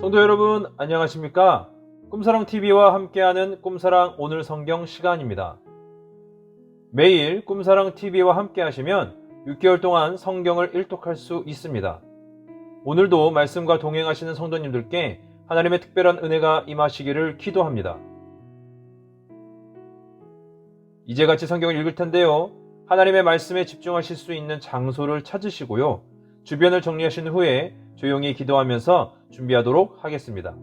성도 여러분, 안녕하십니까? 꿈사랑TV와 함께하는 꿈사랑 오늘 성경 시간입니다. 매일 꿈사랑TV와 함께 하시면 6개월 동안 성경을 일독할 수 있습니다. 오늘도 말씀과 동행하시는 성도님들께 하나님의 특별한 은혜가 임하시기를 기도합니다. 이제 같이 성경을 읽을 텐데요. 하나님의 말씀에 집중하실 수 있는 장소를 찾으시고요. 주변을 정리하신 후에 조용히 기도하면서 준비하도록 하겠습니다.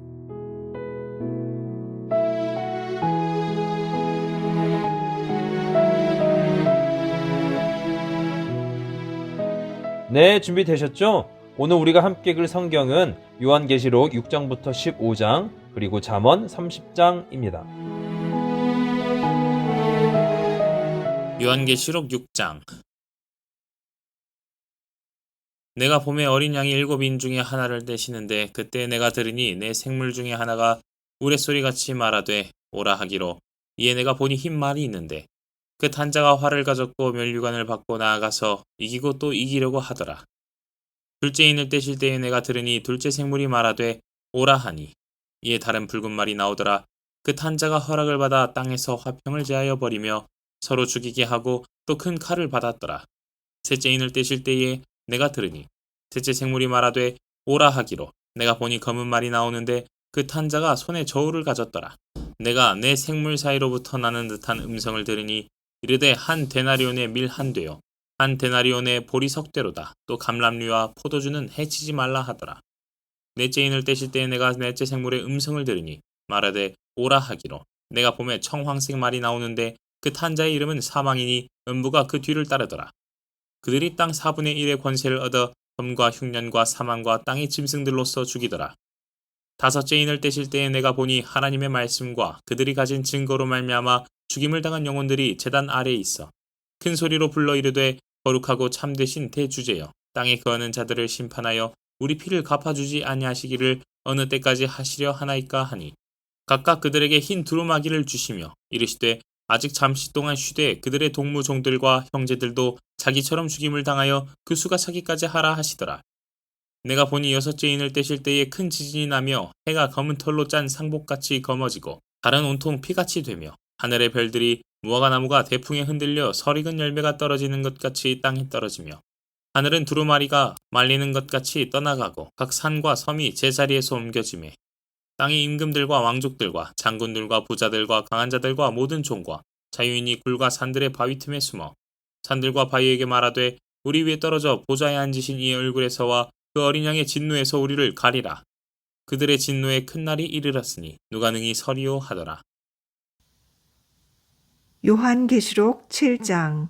네, 준비되셨죠? 오늘 우리가 함께 읽을 성경은 요한계시록 6장부터 15장 그리고 잠언 30장입니다. 요한계시록 6장. 내가 봄에 어린 양이 7인 중에 하나를 떼시는데 그때 내가 들으니 내 생물 중에 하나가 우레소리같이 말하되 오라 하기로, 이에 내가 보니 흰 말이 있는데 그 탄자가 활을 가졌고 면류관을 받고 나아가서 이기고 또 이기려고 하더라. 둘째 인을 떼실 때에 내가 들으니 둘째 생물이 말하되 오라 하니, 이에 다른 붉은 말이 나오더라. 그 탄자가 허락을 받아 땅에서 화평을 제하여 버리며 서로 죽이게 하고 또 큰 칼을 받았더라. 셋째 인을 떼실 때에 내가 들으니 셋째 생물이 말하되 오라 하기로, 내가 보니 검은 말이 나오는데 그 탄자가 손에 저울을 가졌더라. 내가 내 생물 사이로부터 나는 듯한 음성을 들으니 이르되 한 데나리온의 밀 한 되요 한 데나리온의 보리 석대로다. 또 감람류와 포도주는 해치지 말라 하더라. 넷째 인을 떼실 때에 내가 넷째 생물의 음성을 들으니 말하되 오라 하기로, 내가 봄에 청황색 말이 나오는데 그 탄자의 이름은 사망이니 음부가 그 뒤를 따르더라. 그들이 땅 4분의 1의 권세를 얻어 검과 흉년과 사망과 땅의 짐승들로서 죽이더라. 다섯째 인을 떼실 때에 내가 보니 하나님의 말씀과 그들이 가진 증거로 말미암아 죽임을 당한 영혼들이 제단 아래에 있어 큰 소리로 불러 이르되 거룩하고 참되신 대주제여, 땅에 거하는 자들을 심판하여 우리 피를 갚아주지 아니하시기를 어느 때까지 하시려 하나이까 하니, 각각 그들에게 흰 두루마기를 주시며 이르시되 아직 잠시 동안 쉬되 그들의 동무종들과 형제들도 자기처럼 죽임을 당하여 그 수가 차기까지 하라 하시더라. 내가 보니 여섯째 인을 떼실 때에 큰 지진이 나며 해가 검은 털로 짠 상복같이 검어지고 달은 온통 피같이 되며 하늘의 별들이 무화과나무가 대풍에 흔들려 설익은 열매가 떨어지는 것 같이 땅에 떨어지며 하늘은 두루마리가 말리는 것 같이 떠나가고 각 산과 섬이 제자리에서 옮겨지매 땅의 임금들과 왕족들과 장군들과 부자들과 강한 자들과 모든 종과 자유인이 굴과 산들의 바위 틈에 숨어 산들과 바위에게 말하되 우리 위에 떨어져 보좌에 앉으신 이의 얼굴에서와 그 어린 양의 진노에서 우리를 가리라. 그들의 진노의 큰 날이 이르렀으니 누가 능히 서리요 하더라. 요한계시록 7장.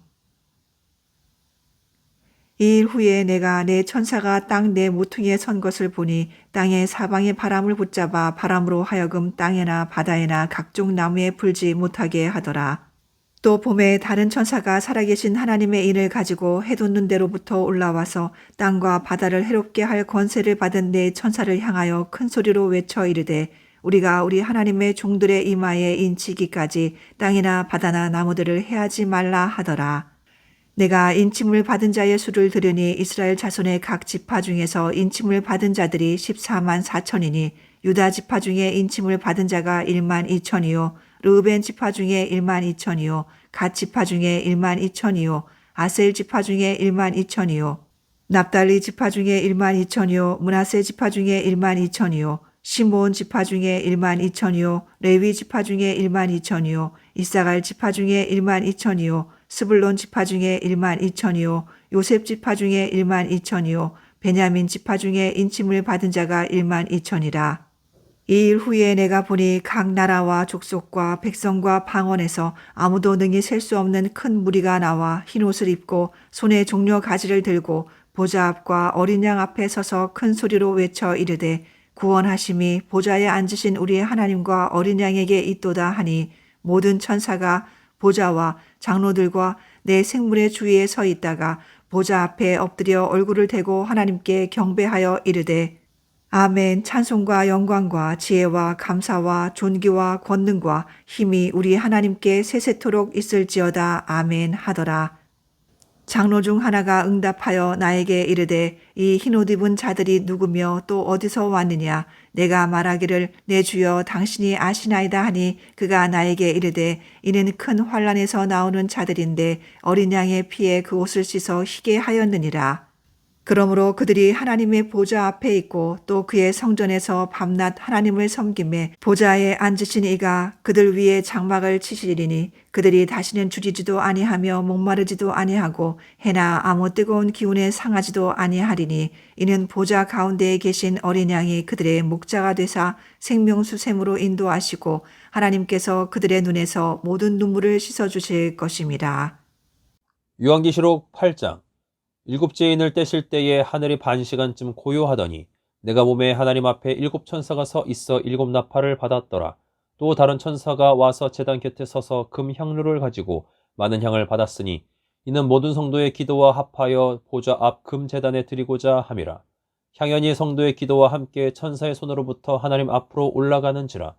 이 일 후에 내가 내 천사가 땅 내 모퉁이에 선 것을 보니 땅의 사방에 바람을 붙잡아 바람으로 하여금 땅에나 바다에나 각종 나무에 불지 못하게 하더라. 또 봄에 다른 천사가 살아계신 하나님의 인을 가지고 해돋는 데로부터 올라와서 땅과 바다를 해롭게 할 권세를 받은 내 천사를 향하여 큰 소리로 외쳐 이르되, 우리가 우리 하나님의 종들의 이마에 인치기까지 땅이나 바다나 나무들을 해하지 말라 하더라. 내가 인침을 받은 자의 수를 들으니 이스라엘 자손의 각 지파 중에서 인침을 받은 자들이 14만 4천이니 유다 지파 중에 인침을 받은 자가 1만 2천이요 르우벤 지파 중에 1만 2천이요 갓 지파 중에 1만 2천이요 아셀 지파 중에 1만 2천이요 납달리 지파 중에 1만 2천이요 므낫세 지파 중에 1만 2천이요 시므온 지파 중에 1만 2천이요 레위 지파 중에 1만 2천이요 이사갈 지파 중에 1만 2천이요 스불론 지파 중에 1만 2천이요 요셉 지파 중에 1만 2천이요 베냐민 지파 중에 인침을 받은 자가 1만 2천이라. 이 일 후에 내가 보니 각 나라와 족속과 백성과 방언에서 아무도 능히 셀 수 없는 큰 무리가 나와 흰옷을 입고 손에 종려 가지를 들고 보좌 앞과 어린 양 앞에 서서 큰 소리로 외쳐 이르되, 구원하심이 보좌에 앉으신 우리의 하나님과 어린 양에게 있도다 하니, 모든 천사가 보좌와 장로들과 내 생물의 주위에 서 있다가 보좌 앞에 엎드려 얼굴을 대고 하나님께 경배하여 이르되, 아멘. 찬송과 영광과 지혜와 감사와 존귀와 권능과 힘이 우리 하나님께 세세토록 있을지어다. 아멘 하더라. 장로 중 하나가 응답하여 나에게 이르되 이 흰옷 입은 자들이 누구며 또 어디서 왔느냐. 내가 말하기를 내 주여 당신이 아시나이다 하니 그가 나에게 이르되 이는 큰 환란에서 나오는 자들인데 어린 양의 피에 그 옷을 씻어 희게 하였느니라. 그러므로 그들이 하나님의 보좌 앞에 있고 또 그의 성전에서 밤낮 하나님을 섬김에 보좌에 앉으신 이가 그들 위에 장막을 치시리니 그들이 다시는 줄이지도 아니하며 목마르지도 아니하고 해나 아무 뜨거운 기운에 상하지도 아니하리니 이는 보좌 가운데에 계신 어린 양이 그들의 목자가 되사 생명수샘으로 인도하시고 하나님께서 그들의 눈에서 모든 눈물을 씻어주실 것임이라. 요한계시록 8장. 일곱째 인을 떼실 때에 하늘이 반시간쯤 고요하더니 내가 몸에 하나님 앞에 일곱 천사가 서 있어 일곱 나팔을 받았더라. 또 다른 천사가 와서 제단 곁에 서서 금 향로를 가지고 많은 향을 받았으니 이는 모든 성도의 기도와 합하여 보좌 앞 금 제단에 드리고자 함이라. 향연이 성도의 기도와 함께 천사의 손으로부터 하나님 앞으로 올라가는지라.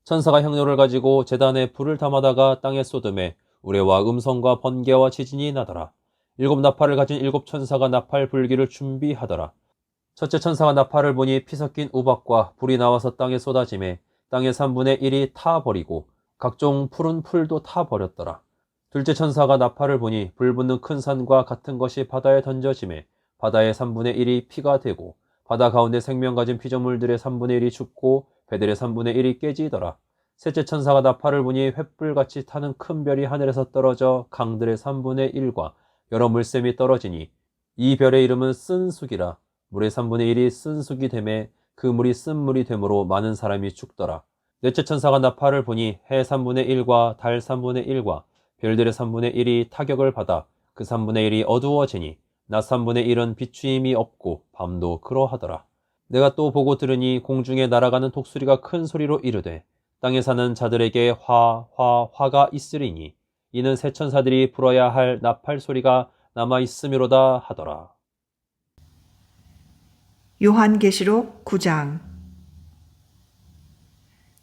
천사가 향로를 가지고 제단에 불을 담아다가 땅에 쏟음에 우레와 음성과 번개와 지진이 나더라. 일곱 나팔을 가진 일곱 천사가 나팔 불기를 준비하더라. 첫째 천사가 나팔을 보니 피 섞인 우박과 불이 나와서 땅에 쏟아지매 땅의 3분의 1이 타버리고 각종 푸른 풀도 타버렸더라. 둘째 천사가 나팔을 보니 불 붙는 큰 산과 같은 것이 바다에 던져지매 바다의 3분의 1이 피가 되고 바다 가운데 생명 가진 피조물들의 3분의 1이 죽고 배들의 3분의 1이 깨지더라. 셋째 천사가 나팔을 보니 횃불같이 타는 큰 별이 하늘에서 떨어져 강들의 3분의 1과 여러 물샘이 떨어지니 이 별의 이름은 쓴쑥이라. 물의 3분의 1이 쓴쑥이 되매 그 물이 쓴 물이 되므로 많은 사람이 죽더라. 넷째 천사가 나팔을 보니 해 3분의 1과 달 3분의 1과 별들의 3분의 1이 타격을 받아 그 3분의 1이 어두워지니 낮 3분의 1은 비추임이 없고 밤도 그러하더라. 내가 또 보고 들으니 공중에 날아가는 독수리가 큰 소리로 이르되 땅에 사는 자들에게 화가 있으리니 이는 새 천사들이 불어야 할 나팔 소리가 남아 있음이로다 하더라. 요한계시록 9장.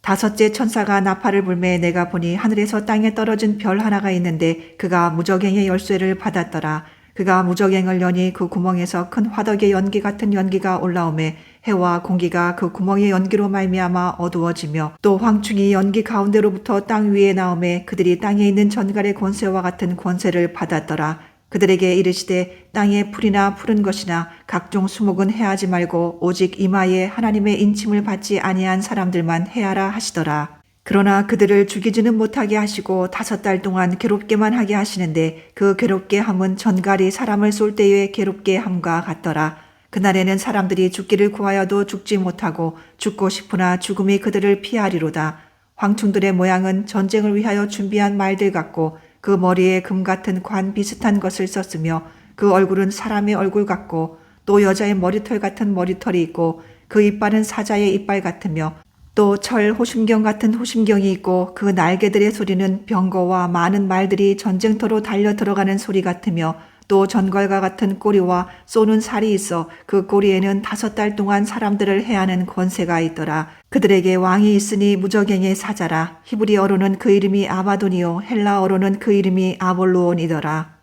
다섯째 천사가 나팔을 불매 내가 보니 하늘에서 땅에 떨어진 별 하나가 있는데 그가 무저갱의 열쇠를 받았더라. 그가 무저갱을 여니 그 구멍에서 큰 화덕의 연기 같은 연기가 올라오매 해와 공기가 그 구멍의 연기로 말미암아 어두워지며 또 황충이 연기 가운데로부터 땅 위에 나오매 그들이 땅에 있는 전갈의 권세와 같은 권세를 받았더라. 그들에게 이르시되 땅에 풀이나 푸른 것이나 각종 수목은 해하지 말고 오직 이마에 하나님의 인침을 받지 아니한 사람들만 해하라 하시더라. 그러나 그들을 죽이지는 못하게 하시고 5달 동안 괴롭게만 하게 하시는데 그 괴롭게 함은 전갈이 사람을 쏠 때의 괴롭게 함과 같더라. 그날에는 사람들이 죽기를 구하여도 죽지 못하고 죽고 싶으나 죽음이 그들을 피하리로다. 황충들의 모양은 전쟁을 위하여 준비한 말들 같고 그 머리에 금 같은 관 비슷한 것을 썼으며 그 얼굴은 사람의 얼굴 같고 또 여자의 머리털 같은 머리털이 있고 그 이빨은 사자의 이빨 같으며 또 철 호심경 같은 호심경이 있고 그 날개들의 소리는 병거와 많은 말들이 전쟁터로 달려 들어가는 소리 같으며 또 전갈과 같은 꼬리와 쏘는 살이 있어 그 꼬리에는 5달 동안 사람들을 해하는 권세가 있더라. 그들에게 왕이 있으니 무저갱의 사자라. 히브리어로는 그 이름이 아바돈이요 헬라어로는 그 이름이 아볼로온이더라.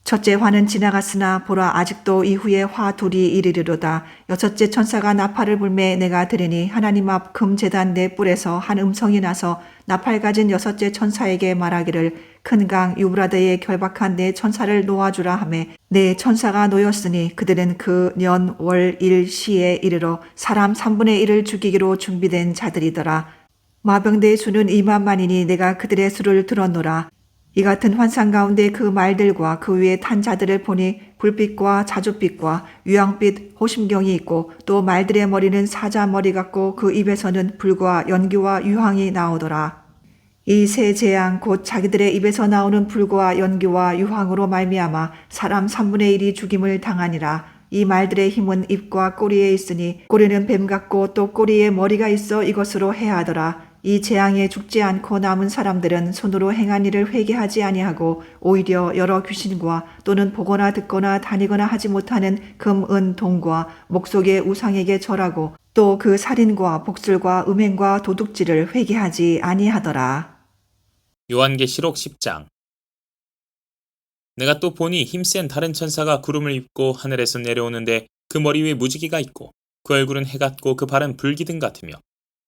첫째 화는 지나갔으나 보라 아직도 이후에 화 둘이 이르리로다. 여섯째 천사가 나팔을 불매 내가 들으니 하나님 앞 금 제단 네 뿔에서 한 음성이 나서 나팔 가진 여섯째 천사에게 말하기를 큰 강 유브라데에 결박한 네 천사를 놓아주라 하매 네 천사가 놓였으니 그들은 그 년 월 일 시에 이르러 사람 3분의 1을 죽이기로 준비된 자들이더라. 마병대의 수는 2만만이니 내가 그들의 수를 들었노라. 이 같은 환상 가운데 그 말들과 그 위에 탄 자들을 보니 불빛과 자줏빛과 유황빛 호심경이 있고 또 말들의 머리는 사자 머리 같고 그 입에서는 불과 연기와 유황이 나오더라. 이 세 재앙 곧 자기들의 입에서 나오는 불과 연기와 유황으로 말미암아 사람 3분의 1이 죽임을 당하니라. 이 말들의 힘은 입과 꼬리에 있으니 꼬리는 뱀 같고 또 꼬리에 머리가 있어 이것으로 해하더라. 이 재앙에 죽지 않고 남은 사람들은 손으로 행한 일을 회개하지 아니하고 오히려 여러 귀신과 또는 보거나 듣거나 다니거나 하지 못하는 금, 은, 동과 목속의 우상에게 절하고 또 그 살인과 복술과 음행과 도둑질을 회개하지 아니하더라. 요한계시록 10장. 내가 또 보니 힘센 다른 천사가 구름을 입고 하늘에서 내려오는데 그 머리 위에 무지개가 있고 그 얼굴은 해 같고 그 발은 불기둥 같으며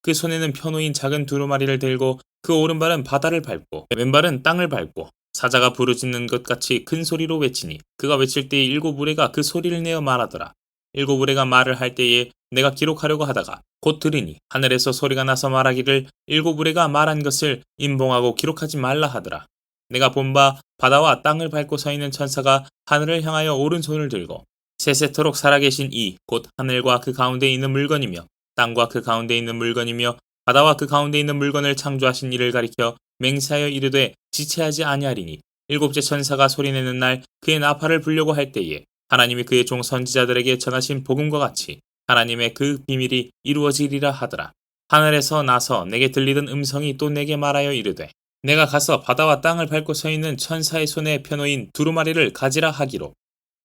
그 손에는 펴놓인 작은 두루마리를 들고 그 오른발은 바다를 밟고 왼발은 땅을 밟고 사자가 부르짖는 것 같이 큰 소리로 외치니 그가 외칠 때에 일곱 우레가 그 소리를 내어 말하더라. 일곱 우레가 말을 할 때에 내가 기록하려고 하다가 곧 들으니 하늘에서 소리가 나서 말하기를 일곱 우레가 말한 것을 임봉하고 기록하지 말라 하더라. 내가 본 바 바다와 땅을 밟고 서 있는 천사가 하늘을 향하여 오른손을 들고 세세토록 살아계신 이 곧 하늘과 그 가운데 있는 물건이며 땅과 그 가운데 있는 물건이며 바다와 그 가운데 있는 물건을 창조하신 이를 가리켜 맹세하여 이르되 지체하지 아니하리니 일곱째 천사가 소리내는 날 그의 나팔을 불려고 할 때에 하나님이 그의 종 선지자들에게 전하신 복음과 같이 하나님의 그 비밀이 이루어지리라 하더라. 하늘에서 나서 내게 들리던 음성이 또 내게 말하여 이르되 내가 가서 바다와 땅을 밟고 서 있는 천사의 손에 펴놓인 두루마리를 가지라 하기로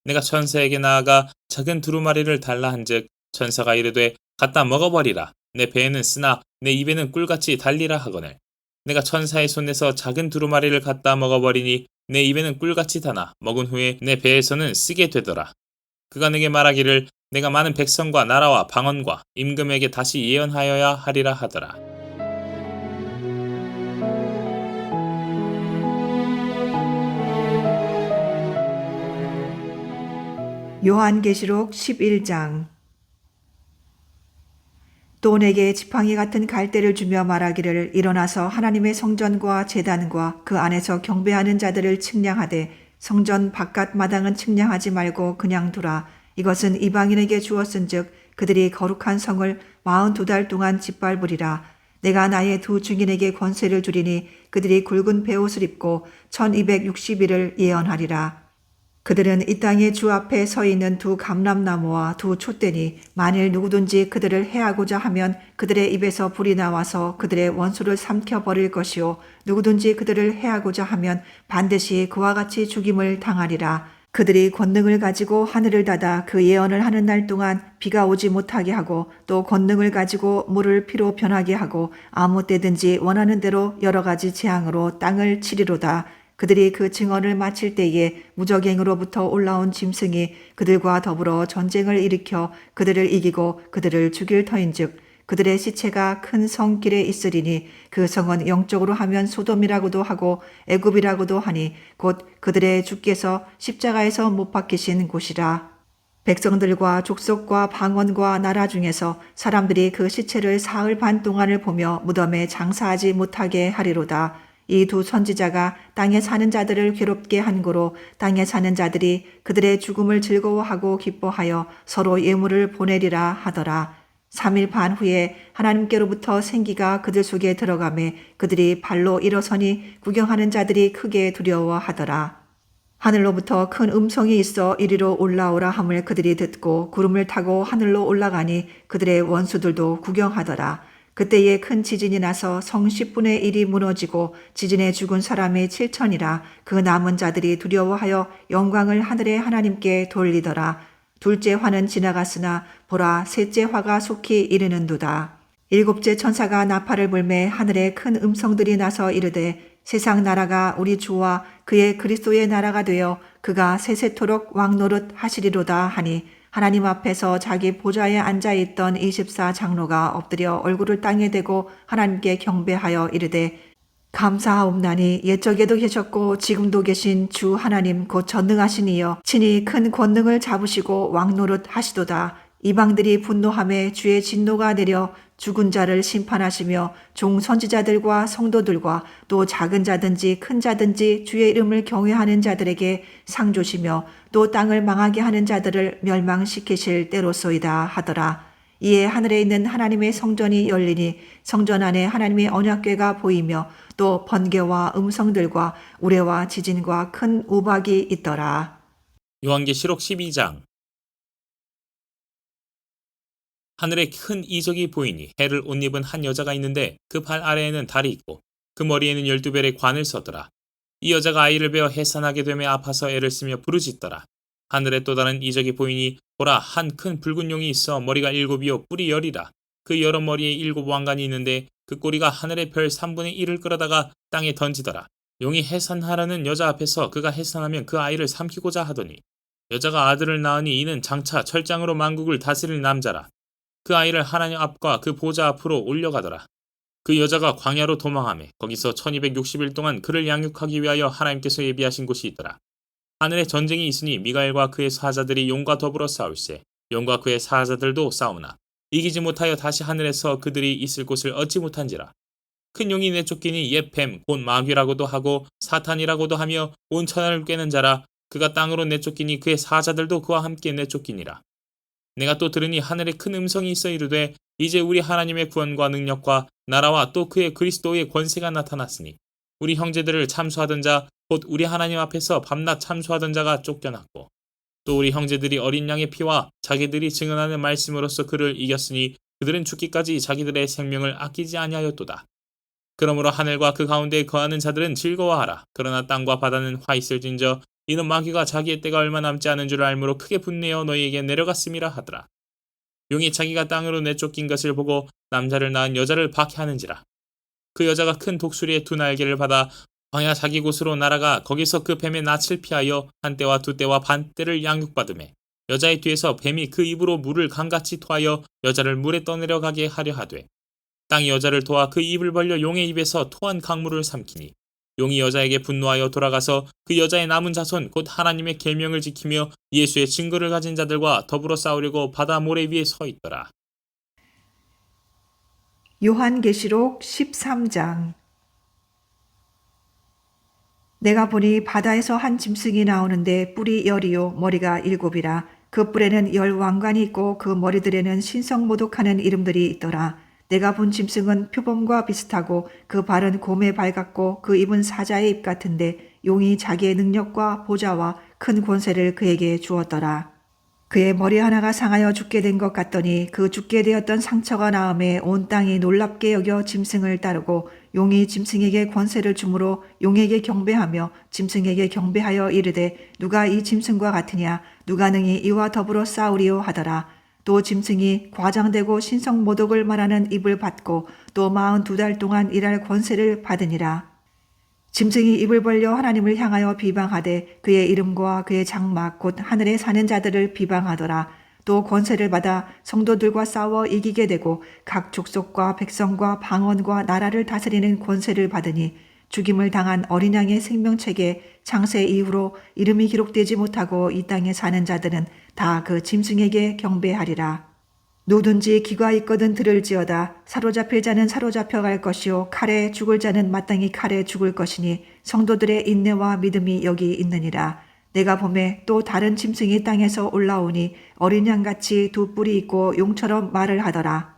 내가 천사에게 나아가 작은 두루마리를 달라 한즉 천사가 이르되 갖다 먹어버리라. 내 배에는 쓰나 내 입에는 꿀같이 달리라 하거늘 내가 천사의 손에서 작은 두루마리를 갖다 먹어버리니 내 입에는 꿀같이 다나 먹은 후에 내 배에서는 쓰게 되더라. 그가 내게 말하기를 내가 많은 백성과 나라와 방언과 임금에게 다시 예언하여야 하리라 하더라. 요한계시록 11장. 또 내게 지팡이 같은 갈대를 주며 말하기를 일어나서 하나님의 성전과 제단과 그 안에서 경배하는 자들을 측량하되 성전 바깥 마당은 측량하지 말고 그냥 두라. 이것은 이방인에게 주었은즉 그들이 거룩한 성을 42달 동안 짓밟으리라. 내가 나의 두 증인에게 권세를 주리니 그들이 굵은 베옷을 입고 1260일을 예언하리라. 그들은 이 땅의 주 앞에 서 있는 두 감람나무와 두 촛대니 만일 누구든지 그들을 해하고자 하면 그들의 입에서 불이 나와서 그들의 원수를 삼켜버릴 것이요 누구든지 그들을 해하고자 하면 반드시 그와 같이 죽임을 당하리라. 그들이 권능을 가지고 하늘을 닫아 그 예언을 하는 날 동안 비가 오지 못하게 하고 또 권능을 가지고 물을 피로 변하게 하고 아무 때든지 원하는 대로 여러 가지 재앙으로 땅을 치리로다. 그들이 그 증언을 마칠 때에 무적행으로부터 올라온 짐승이 그들과 더불어 전쟁을 일으켜 그들을 이기고 그들을 죽일 터인즉 그들의 시체가 큰 성길에 있으리니 그 성은 영적으로 하면 소돔이라고도 하고 애굽이라고도 하니 곧 그들의 주께서 십자가에서 못 박히신 곳이라. 백성들과 족속과 방언과 나라 중에서 사람들이 그 시체를 사흘 반 동안을 보며 무덤에 장사하지 못하게 하리로다. 이 두 선지자가 땅에 사는 자들을 괴롭게 한 고로 땅에 사는 자들이 그들의 죽음을 즐거워하고 기뻐하여 서로 예물을 보내리라 하더라. 3일 반 후에 하나님께로부터 생기가 그들 속에 들어가매 그들이 발로 일어서니 구경하는 자들이 크게 두려워하더라. 하늘로부터 큰 음성이 있어 이리로 올라오라 함을 그들이 듣고 구름을 타고 하늘로 올라가니 그들의 원수들도 구경하더라. 그때에 큰 지진이 나서 성 10분의 1이 무너지고 지진에 죽은 사람이 7천이라. 그 남은 자들이 두려워하여 영광을 하늘의 하나님께 돌리더라. 둘째 화는 지나갔으나 보라 셋째 화가 속히 이르는도다. 일곱째 천사가 나팔을 불매 하늘에 큰 음성들이 나서 이르되 세상 나라가 우리 주와 그의 그리스도의 나라가 되어 그가 세세토록 왕노릇 하시리로다 하니 하나님 앞에서 자기 보좌에 앉아있던 24장로가 엎드려 얼굴을 땅에 대고 하나님께 경배하여 이르되 감사하옵나니 옛적에도 계셨고 지금도 계신 주 하나님 곧 전능하신 이여 친히 큰 권능을 잡으시고 왕노릇 하시도다. 이방들이 분노하며 주의 진노가 내려 죽은 자를 심판하시며 종 선지자들과 성도들과 또 작은 자든지 큰 자든지 주의 이름을 경외하는 자들에게 상 주시며 또 땅을 망하게 하는 자들을 멸망시키실 때로소이다 하더라. 이에 하늘에 있는 하나님의 성전이 열리니 성전 안에 하나님의 언약궤가 보이며 또 번개와 음성들과 우레와 지진과 큰 우박이 있더라. 요한계시록 12장. 하늘에 큰 이적이 보이니 해를 옷 입은 한 여자가 있는데 그 발 아래에는 달이 있고 그 머리에는 12별의 관을 썼더라. 이 여자가 아이를 베어 해산하게 되며 아파서 애를 쓰며 부르짖더라. 하늘에 또 다른 이적이 보이니 보라 한 큰 붉은 용이 있어 머리가 7이요 뿔이 10이라. 그 여러 머리에 7 왕관이 있는데 그 꼬리가 하늘의 별 3분의 1을 끌어다가 땅에 던지더라. 용이 해산하라는 여자 앞에서 그가 해산하면 그 아이를 삼키고자 하더니 여자가 아들을 낳으니 이는 장차 철장으로 만국을 다스릴 남자라. 그 아이를 하나님 앞과 그 보좌 앞으로 올려가더라. 그 여자가 광야로 도망하며 거기서 1260일 동안 그를 양육하기 위하여 하나님께서 예비하신 곳이 있더라. 하늘에 전쟁이 있으니 미가엘과 그의 사자들이 용과 더불어 싸울세. 용과 그의 사자들도 싸우나 이기지 못하여 다시 하늘에서 그들이 있을 곳을 얻지 못한지라. 큰 용이 내쫓기니 옛 뱀 곧 마귀라고도 하고 사탄이라고도 하며 온 천하를 꿰는 자라. 그가 땅으로 내쫓기니 그의 사자들도 그와 함께 내쫓기니라. 내가 또 들으니 하늘에 큰 음성이 있어 이르되 이제 우리 하나님의 구원과 능력과 나라와 또 그의 그리스도의 권세가 나타났으니 우리 형제들을 참수하던 자 곧 우리 하나님 앞에서 밤낮 참수하던 자가 쫓겨났고 또 우리 형제들이 어린 양의 피와 자기들이 증언하는 말씀으로써 그를 이겼으니 그들은 죽기까지 자기들의 생명을 아끼지 아니하였도다. 그러므로 하늘과 그 가운데에 거하는 자들은 즐거워하라. 그러나 땅과 바다는 화 있을진저 이는 마귀가 자기의 때가 얼마 남지 않은 줄 알므로 크게 분내어 너희에게 내려갔음이라 하더라. 용이 자기가 땅으로 내쫓긴 것을 보고 남자를 낳은 여자를 박해하는지라. 그 여자가 큰 독수리의 두 날개를 받아 광야 자기 곳으로 날아가 거기서 그 뱀의 낯을 피하여 한 때와 두 때와 반 때를 양육받으매 여자의 뒤에서 뱀이 그 입으로 물을 강같이 토하여 여자를 물에 떠내려가게 하려 하되 땅이 여자를 도와 그 입을 벌려 용의 입에서 토한 강물을 삼키니 용이 여자에게 분노하여 돌아가서 그 여자의 남은 자손 곧 하나님의 계명을 지키며 예수의 증거를 가진 자들과 더불어 싸우려고 바다 모래 위에 서 있더라. 요한계시록 13장. 내가 보니 바다에서 한 짐승이 나오는데 뿔이 10이요 머리가 7이라. 그 뿔에는 10왕관이 있고 그 머리들에는 신성모독하는 이름들이 있더라. 내가 본 짐승은 표범과 비슷하고 그 발은 곰의 발 같고 그 입은 사자의 입 같은데 용이 자기의 능력과 보좌와 큰 권세를 그에게 주었더라. 그의 머리 하나가 상하여 죽게 된 것 같더니 그 죽게 되었던 상처가 나음에 온 땅이 놀랍게 여겨 짐승을 따르고 용이 짐승에게 권세를 주므로 용에게 경배하며 짐승에게 경배하여 이르되 누가 이 짐승과 같으냐 누가 능히 이와 더불어 싸우리요 하더라. 또 짐승이 과장되고 신성모독을 말하는 입을 받고 또 42달 동안 일할 권세를 받으니라. 짐승이 입을 벌려 하나님을 향하여 비방하되 그의 이름과 그의 장막 곧 하늘에 사는 자들을 비방하더라. 또 권세를 받아 성도들과 싸워 이기게 되고 각 족속과 백성과 방언과 나라를 다스리는 권세를 받으니 죽임을 당한 어린 양의 생명책에 창세 이후로 이름이 기록되지 못하고 이 땅에 사는 자들은 다 그 짐승에게 경배하리라. 누구든지 귀가 있거든 들을지어다. 사로잡힐 자는 사로잡혀 갈 것이요 칼에 죽을 자는 마땅히 칼에 죽을 것이니 성도들의 인내와 믿음이 여기 있느니라. 내가 보매 또 다른 짐승이 땅에서 올라오니 어린 양같이 두 뿔이 있고 용처럼 말을 하더라.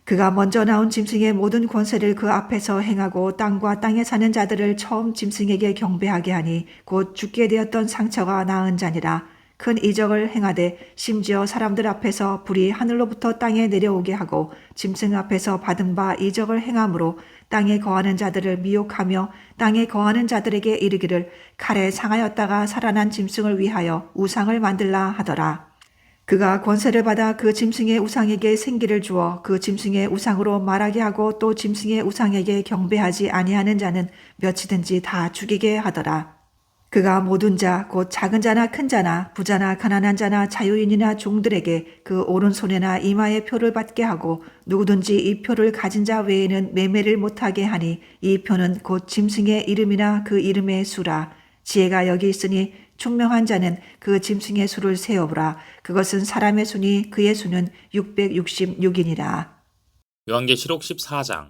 그가 먼저 나온 짐승의 모든 권세를 그 앞에서 행하고 땅과 땅에 사는 자들을 처음 짐승에게 경배하게 하니 곧 죽게 되었던 상처가 나은 자니라. 큰 이적을 행하되 심지어 사람들 앞에서 불이 하늘로부터 땅에 내려오게 하고 짐승 앞에서 받은 바 이적을 행함으로 땅에 거하는 자들을 미혹하며 땅에 거하는 자들에게 이르기를 칼에 상하였다가 살아난 짐승을 위하여 우상을 만들라 하더라. 그가 권세를 받아 그 짐승의 우상에게 생기를 주어 그 짐승의 우상으로 말하게 하고 또 짐승의 우상에게 경배하지 아니하는 자는 몇이든지 다 죽이게 하더라. 그가 모든 자 곧 작은 자나 큰 자나 부자나 가난한 자나 자유인이나 종들에게 그 오른손에나 이마에 표를 받게 하고 누구든지 이 표를 가진 자 외에는 매매를 못하게 하니 이 표는 곧 짐승의 이름이나 그 이름의 수라. 지혜가 여기 있으니 총명한 자는 그 짐승의 수를 세어보라. 그것은 사람의 수니 그의 수는 666이니라. 요한계시록 14장.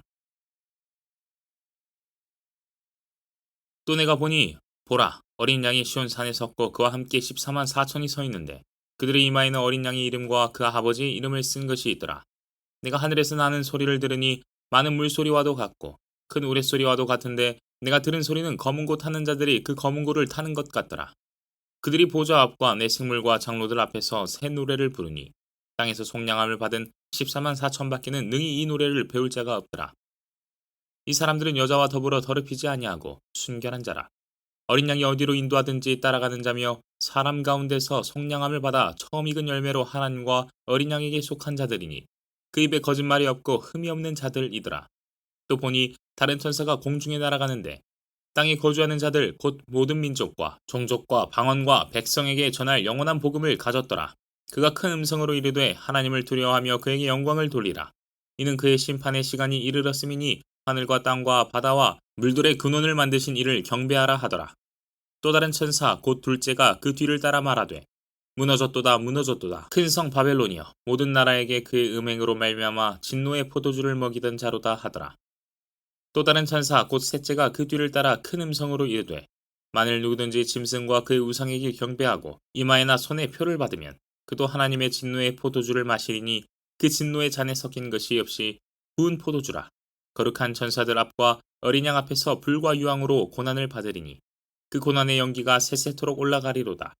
또 내가 보니 보라 어린 양이 시온 산에 섰고 그와 함께 14만 4천이 서 있는데 그들의 이마에는 어린 양의 이름과 그 아버지 이름을 쓴 것이 있더라. 내가 하늘에서 나는 소리를 들으니 많은 물소리와도 같고 큰 우레소리와도 같은데 내가 들은 소리는 검은 고 타는 자들이 그 검은 고를 타는 것 같더라. 그들이 보좌 앞과 내 생물과 장로들 앞에서 새 노래를 부르니 땅에서 속량함을 받은 14만 4천 밖에는 능히 이 노래를 배울 자가 없더라. 이 사람들은 여자와 더불어 더럽히지 아니하고 순결한 자라. 어린 양이 어디로 인도하든지 따라가는 자며 사람 가운데서 속량함을 받아 처음 익은 열매로 하나님과 어린 양에게 속한 자들이니 그 입에 거짓말이 없고 흠이 없는 자들이더라. 또 보니 다른 천사가 공중에 날아가는데 땅에 거주하는 자들 곧 모든 민족과 종족과 방언과 백성에게 전할 영원한 복음을 가졌더라. 그가 큰 음성으로 이르되 하나님을 두려워하며 그에게 영광을 돌리라. 이는 그의 심판의 시간이 이르렀음이니 하늘과 땅과 바다와 물들의 근원을 만드신 이를 경배하라 하더라. 또 다른 천사 곧 둘째가 그 뒤를 따라 말하되 무너졌도다 무너졌도다 큰 성 바벨론이여 모든 나라에게 그의 음행으로 말미암아 진노의 포도주를 먹이던 자로다 하더라. 또 다른 천사 곧 셋째가 그 뒤를 따라 큰 음성으로 이르되 만일 누구든지 짐승과 그의 우상에게 경배하고 이마에나 손에 표를 받으면 그도 하나님의 진노의 포도주를 마시리니 그 진노의 잔에 섞인 것이 없이 부은 포도주라. 거룩한 천사들 앞과 어린 양 앞에서 불과 유황으로 고난을 받으리니 그 고난의 연기가 세세토록 올라가리로다.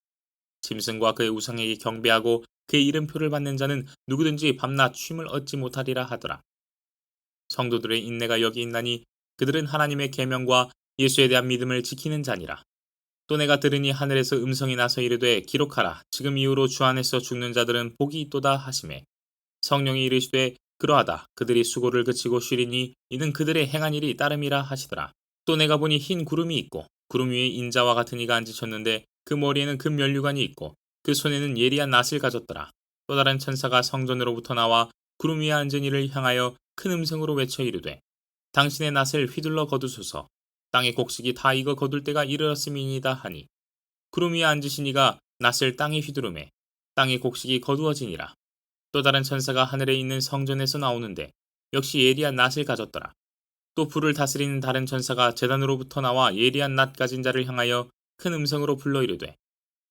짐승과 그의 우상에게 경배하고 그의 이름표를 받는 자는 누구든지 밤낮 쉼을 얻지 못하리라 하더라. 성도들의 인내가 여기 있나니 그들은 하나님의 계명과 예수에 대한 믿음을 지키는 자니라. 또 내가 들으니 하늘에서 음성이 나서 이르되 기록하라. 지금 이후로 주 안에서 죽는 자들은 복이 있도다 하시매 성령이 이르시되 그러하다. 그들이 수고를 그치고 쉬리니 이는 그들의 행한 일이 따름이라 하시더라. 또 내가 보니 흰 구름이 있고 구름 위에 인자와 같은 이가 앉으셨는데 그 머리에는 금 면류관이 있고 그 손에는 예리한 낫을 가졌더라. 또 다른 천사가 성전으로부터 나와 구름 위에 앉은 이를 향하여 큰 음성으로 외쳐 이르되 당신의 낫을 휘둘러 거두소서. 땅의 곡식이 다 익어 거둘 때가 이르렀음이니이다 하니 구름 위에 앉으신 이가 낫을 땅에 휘두르매 땅의 곡식이 거두어지니라. 또 다른 천사가 하늘에 있는 성전에서 나오는데 역시 예리한 낫을 가졌더라. 또 불을 다스리는 다른 천사가 제단으로부터 나와 예리한 낫 가진 자를 향하여 큰 음성으로 불러 이르되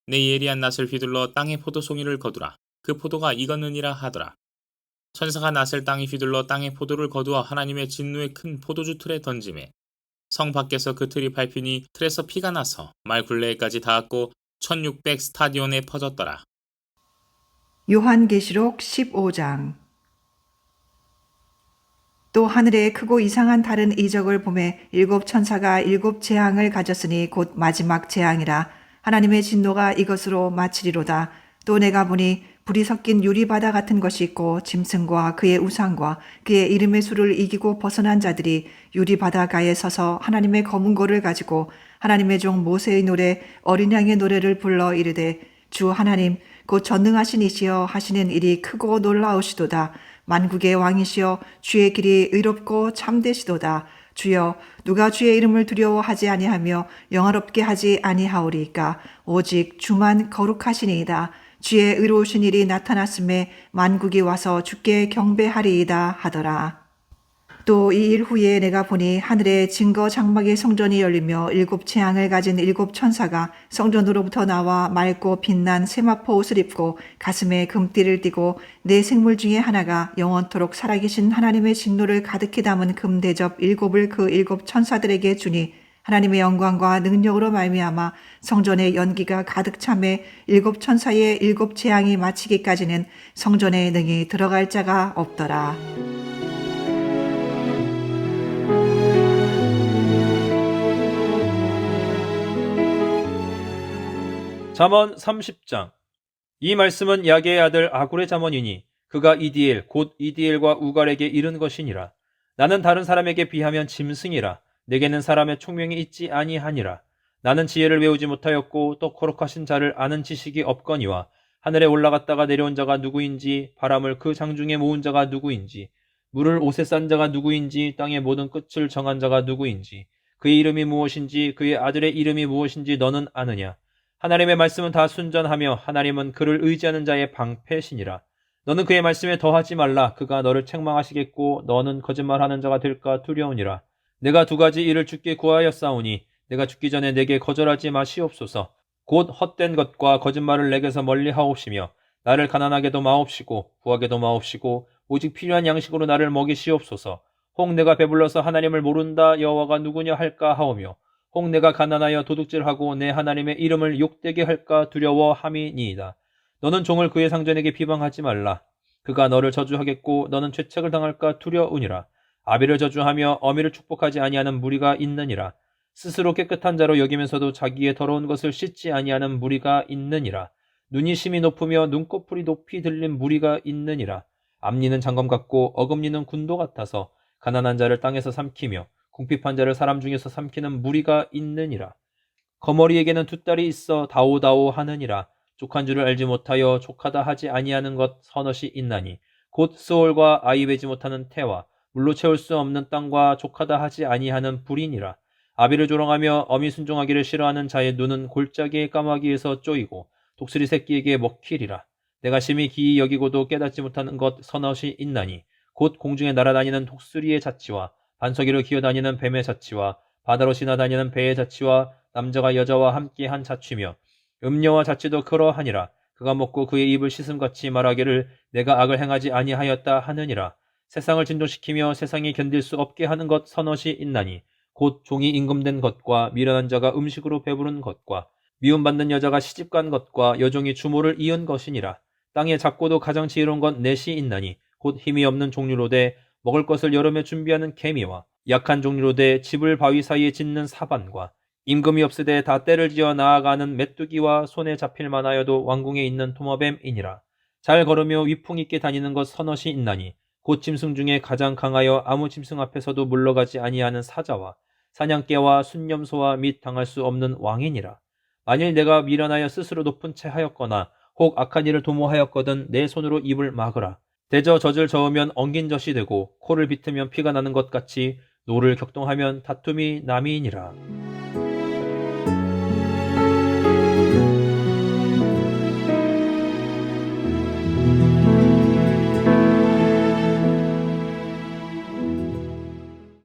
내 예리한 낫을 휘둘러 땅의 포도송이를 거두라. 그 포도가 익었느니라 하더라. 천사가 낫을 땅에 휘둘러 땅의 포도를 거두어 하나님의 진노의 큰 포도주 틀에 던지매 성 밖에서 그 틀이 밟히니 틀에서 피가 나서 말 굴레에까지 닿았고 1600 스타디온에 퍼졌더라. 요한계시록 15장. 또 하늘에 크고 이상한 다른 이적을 보매 일곱 천사가 일곱 재앙을 가졌으니 곧 마지막 재앙이라. 하나님의 진노가 이것으로 마치리로다. 또 내가 보니 불이 섞인 유리바다 같은 것이 있고 짐승과 그의 우상과 그의 이름의 수를 이기고 벗어난 자들이 유리바다가에 서서 하나님의 검은 고를 가지고 하나님의 종 모세의 노래 어린 양의 노래를 불러 이르되 주 하나님 곧 전능하신 이시여 하시는 일이 크고 놀라우시도다. 만국의 왕이시여 주의 길이 의롭고 참되시도다. 주여 누가 주의 이름을 두려워하지 아니하며 영화롭게 하지 아니하오리까. 오직 주만 거룩하시니이다. 주의 의로우신 일이 나타났음에 만국이 와서 주께 경배하리이다 하더라. 또 이 일 후에 내가 보니 하늘에 증거 장막의 성전이 열리며 일곱 재앙을 가진 일곱 천사가 성전으로부터 나와 맑고 빛난 세마포 옷을 입고 가슴에 금띠를 띠고 네 생물 중에 하나가 영원토록 살아계신 하나님의 진노를 가득히 담은 금대접 일곱을 그 일곱 천사들에게 주니 하나님의 영광과 능력으로 말미암아 성전의 연기가 가득 차매 일곱 천사의 일곱 재앙이 마치기까지는 성전에 능히 들어갈 자가 없더라. 잠언 30장. 이 말씀은 야게의 아들 아굴의 잠언이니 그가 이디엘 곧 이디엘과 우갈에게 이른 것이니라. 나는 다른 사람에게 비하면 짐승이라. 내게는 사람의 총명이 있지 아니하니라. 나는 지혜를 외우지 못하였고 또 거룩하신 자를 아는 지식이 없거니와 하늘에 올라갔다가 내려온 자가 누구인지 바람을 그 장중에 모은 자가 누구인지 물을 옷에 싼 자가 누구인지 땅의 모든 끝을 정한 자가 누구인지 그의 이름이 무엇인지 그의 아들의 이름이 무엇인지 너는 아느냐. 하나님의 말씀은 다 순전하며 하나님은 그를 의지하는 자의 방패시니라. 너는 그의 말씀에 더하지 말라. 그가 너를 책망하시겠고 너는 거짓말하는 자가 될까 두려우니라. 내가 두 가지 일을 주께 구하였사오니 내가 죽기 전에 내게 거절하지 마시옵소서. 곧 헛된 것과 거짓말을 내게서 멀리하옵시며 나를 가난하게도 마옵시고 부하게도 마옵시고 오직 필요한 양식으로 나를 먹이시옵소서. 혹 내가 배불러서 하나님을 모른다 여호와가 누구냐 할까 하오며 혹 내가 가난하여 도둑질하고 내 하나님의 이름을 욕되게 할까 두려워함이니이다. 너는 종을 그의 상전에게 비방하지 말라. 그가 너를 저주하겠고 너는 죄책을 당할까 두려우니라. 아비를 저주하며 어미를 축복하지 아니하는 무리가 있느니라. 스스로 깨끗한 자로 여기면서도 자기의 더러운 것을 씻지 아니하는 무리가 있느니라. 눈이 심히 높으며 눈꺼풀이 높이 들린 무리가 있느니라. 앞니는 장검 같고 어금니는 군도 같아서 가난한 자를 땅에서 삼키며 궁핍한 자를 사람 중에서 삼키는 무리가 있느니라. 거머리에게는 두 딸이 있어 다오다오 하느니라. 족한 줄을 알지 못하여 족하다 하지 아니하는 것 서넛이 있나니 곧 스올과 아이 베지 못하는 태와 물로 채울 수 없는 땅과 족하다 하지 아니하는 불이니라. 아비를 조롱하며 어미 순종하기를 싫어하는 자의 눈은 골짜기의 까마귀에서 쪼이고 독수리 새끼에게 먹히리라. 내가 심히 기이 여기고도 깨닫지 못하는 것 서넛이 있나니 곧 공중에 날아다니는 독수리의 자치와 반석이로 기어다니는 뱀의 자치와 바다로 지나다니는 배의 자치와 남자가 여자와 함께한 자취며 음녀와 자치도 그러하니라. 그가 먹고 그의 입을 씻음같이 말하기를 내가 악을 행하지 아니하였다 하느니라. 세상을 진동시키며 세상이 견딜 수 없게 하는 것 서넛이 있나니 곧 종이 임금된 것과 미련한 자가 음식으로 배부른 것과 미움받는 여자가 시집간 것과 여종이 주모를 이은 것이니라. 땅에 작고도 가장 지혜로운 건 넷이 있나니 곧 힘이 없는 종류로되 먹을 것을 여름에 준비하는 개미와 약한 종류로되 집을 바위 사이에 짓는 사반과 임금이 없으되 다 때를 지어 나아가는 메뚜기와 손에 잡힐 만하여도 왕궁에 있는 도마뱀이니라. 잘 걸으며 위풍 있게 다니는 것 서넛이 있나니 곧 짐승 중에 가장 강하여 아무 짐승 앞에서도 물러가지 아니하는 사자와 사냥개와 순념소와 및 당할 수 없는 왕이니라. 만일 내가 미련하여 스스로 높은 채 하였거나 혹 악한 일을 도모하였거든 내 손으로 입을 막으라. 대저 젖을 저으면 엉긴 젖이 되고 코를 비트면 피가 나는 것 같이 노를 격동하면 다툼이 남이니라.